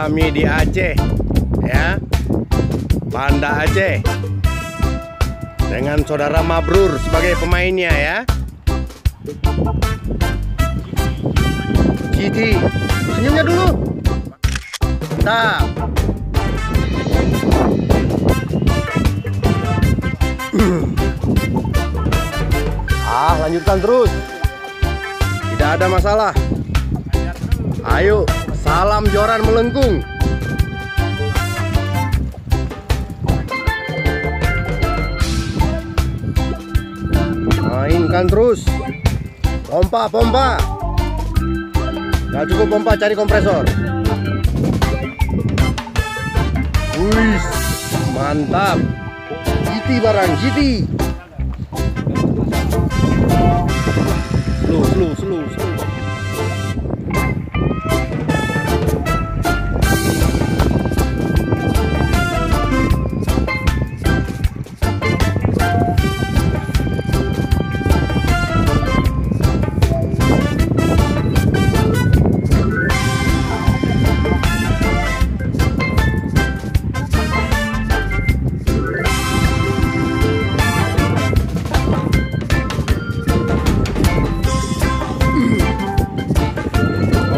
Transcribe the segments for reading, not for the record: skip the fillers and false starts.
kami di Aceh, ya, Banda Aceh, dengan saudara Mabrur sebagai pemainnya, ya. Giti, senyumnya dulu. Mantap. Lanjutkan terus. Tidak ada masalah. Ayo, salam joran melengkung. Mainkan terus. Pompa, pompa. Gak cukup pompa, cari kompresor. Wih, mantap. GT barang, GT. Slow.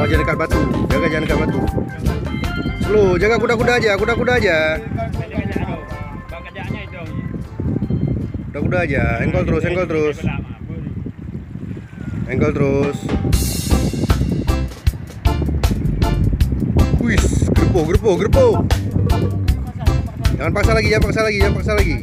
Jangan dekat batu, jangan dekat batu. Slow, jaga kuda-kuda aja. Kuda-kuda aja, engkol terus. Wis, gerpo. Jangan paksa lagi.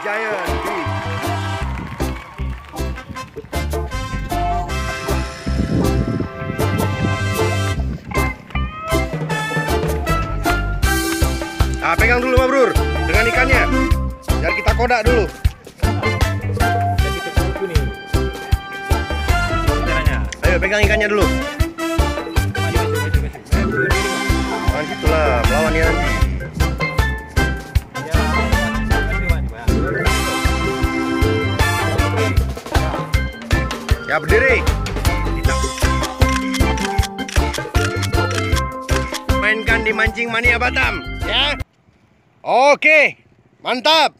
Giant, big. Nah, pegang dulu Mabrur dengan ikannya. Biar kita kodak dulu. Ayo pegang ikannya dulu. Nah, gitulah, melawan dia nanti. Ya, berdiri. Mainkan di Mancing Mania Batam, ya. Oke, mantap.